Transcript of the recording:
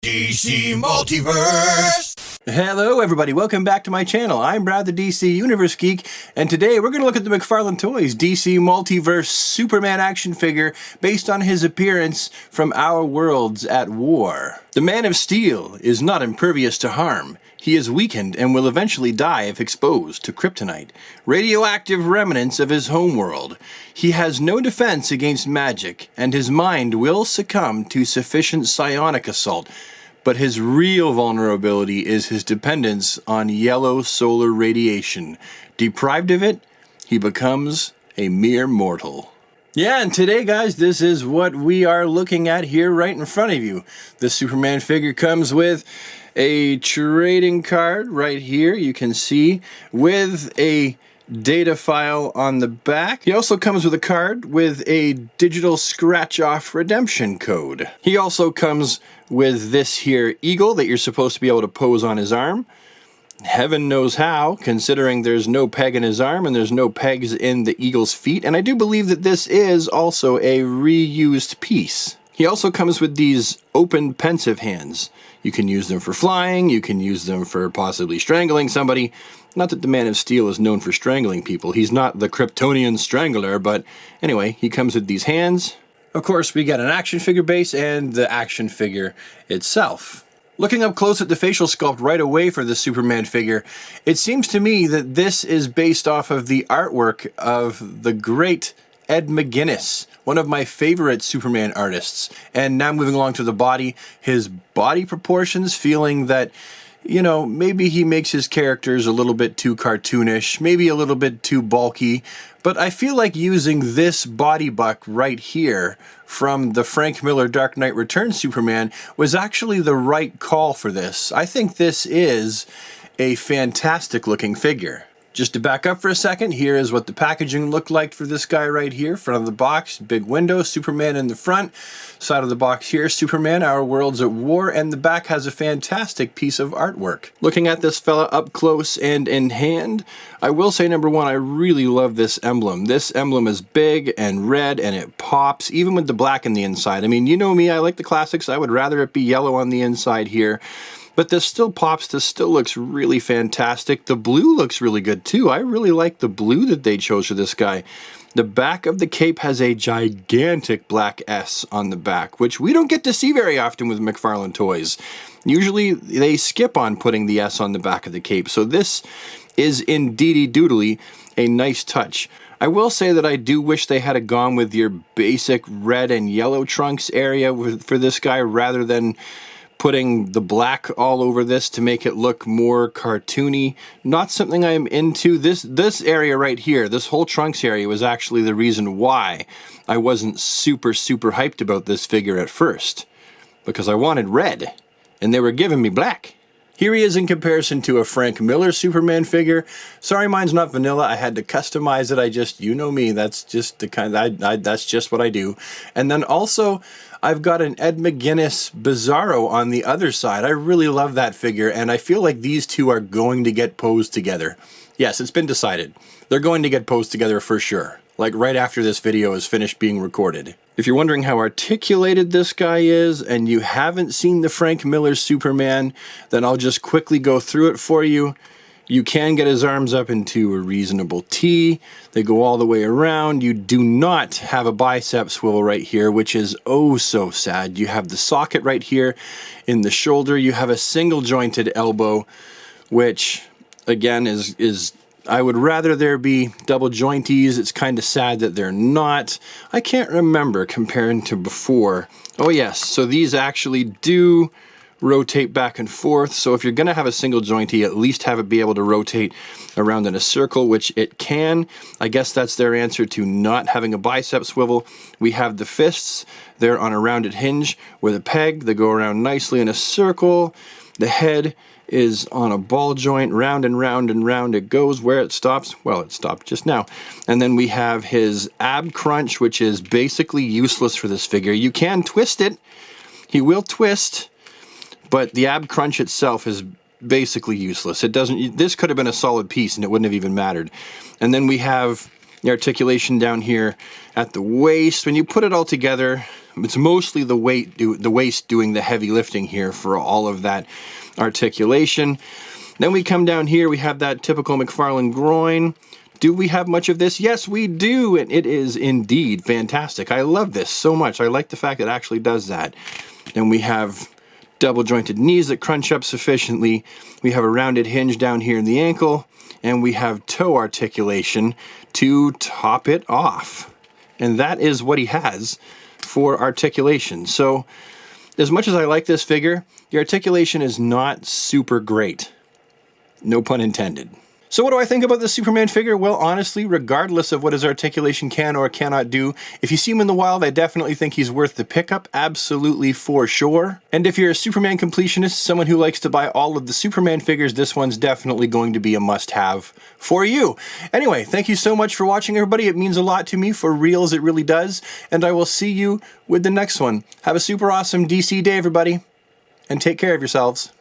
DC Multiverse! Hello everybody, welcome back to my channel. I'm Brad the DC Universe Geek, and today we're going to look at the McFarlane Toys DC Multiverse Superman action figure based on his appearance from Our Worlds at War. The Man of Steel is not impervious to harm. He is weakened and will eventually die if exposed to kryptonite, radioactive remnants of his homeworld. He has no defense against magic, and his mind will succumb to sufficient psionic assault. But his real vulnerability is his dependence on yellow solar radiation. Deprived of it, he becomes a mere mortal. Yeah, and today, guys, this is what we are looking at here right in front of you. The Superman figure comes with a trading card right here, you can see, with a data file on the back. He also comes with a card with a digital scratch-off redemption code. He also comes with this here eagle that you're supposed to be able to pose on his arm. Heaven knows how, considering there's no peg in his arm and there's no pegs in the eagle's feet. And I do believe that this is also a reused piece. He also comes with these open pensive hands. You can use them for flying, you can use them for possibly strangling somebody. Not that the Man of Steel is known for strangling people. He's not the Kryptonian Strangler, but anyway, he comes with these hands. Of course, we got an action figure base and the action figure itself. Looking up close at the facial sculpt right away for the Superman figure, it seems to me that this is based off of the artwork of the great Ed McGuinness, one of my favorite Superman artists. And now moving along to the body, his body proportions, feeling that, you know, maybe he makes his characters a little bit too cartoonish, maybe a little bit too bulky, but I feel like using this body buck right here from the Frank Miller Dark Knight Returns Superman was actually the right call for this. I think this is a fantastic looking figure. Just to back up for a second, here is what the packaging looked like for this guy right here. Front of the box, big window, Superman in the front. Side of the box here, Superman, Our Worlds at War, and the back has a fantastic piece of artwork. Looking at this fella up close and in hand, I will say, number one, I really love this emblem. This emblem is big and red and it pops, even with the black in the inside. I mean, you know me, I like the classics. I would rather it be yellow on the inside here. But this still pops, this still looks really fantastic. The blue looks really good too. I really like the blue that they chose for this guy. The back of the cape has a gigantic black S on the back, which we don't get to see very often with McFarlane toys. Usually they skip on putting the S on the back of the cape, so this is indeedy doodly a nice touch. I will say that I do wish they had gone with your basic red and yellow trunks area for this guy rather than putting the black all over this to make it look more cartoony. Not something I'm into. This area right here, this whole trunks area, was actually the reason why I wasn't super hyped about this figure at first. Because I wanted red, and they were giving me black. Here he is in comparison to a Frank Miller Superman figure. Sorry, mine's not vanilla. I had to customize it. You know me, that's just the kind, that's just what I do. And then also, I've got an Ed McGuinness Bizarro on the other side. I really love that figure, and I feel like these two are going to get posed together. Yes, it's been decided. They're going to get posed together for sure. Like right after this video is finished being recorded. If you're wondering how articulated this guy is and you haven't seen the Frank Miller Superman, then I'll just quickly go through it for you. You can get his arms up into a reasonable T. They go all the way around. You do not have a bicep swivel right here, which is oh so sad. You have the socket right here in the shoulder. You have a single jointed elbow, which again is I would rather there be double jointies. It's kind of sad that they're not. I can't remember comparing to before. Oh yes, so these actually do rotate back and forth. So if you're going to have a single jointy, at least have it be able to rotate around in a circle, which it can. I guess that's their answer to not having a bicep swivel. We have the fists. They're on a rounded hinge with a peg. They go around nicely in a circle. The head is on a ball joint, round and round and round it goes. Where it stops, well, it stopped just now. And then we have his ab crunch, which is basically useless for this figure. You can twist it. He will twist, but the ab crunch itself is basically useless. It doesn't. This could have been a solid piece and it wouldn't have even mattered. And then we have the articulation down here at the waist. When you put it all together, It's mostly the waist doing the heavy lifting here for all of that articulation. Then we come down here, we have that typical McFarlane groin. Do we have much of this? Yes, we do, and it is indeed fantastic. I love this so much. I like the fact it actually does that. Then we have double jointed knees that crunch up sufficiently. We have a rounded hinge down here in the ankle, and we have toe articulation to top it off. And that is what he has for articulation. So as much as I like this figure, the articulation is not super great. No pun intended. So what do I think about this Superman figure? Well, honestly, regardless of what his articulation can or cannot do, if you see him in the wild, I definitely think he's worth the pickup, absolutely for sure. And if you're a Superman completionist, someone who likes to buy all of the Superman figures, this one's definitely going to be a must-have for you. Anyway, thank you so much for watching, everybody. It means a lot to me, for reals, it really does. And I will see you with the next one. Have a super awesome DC day, everybody, and take care of yourselves.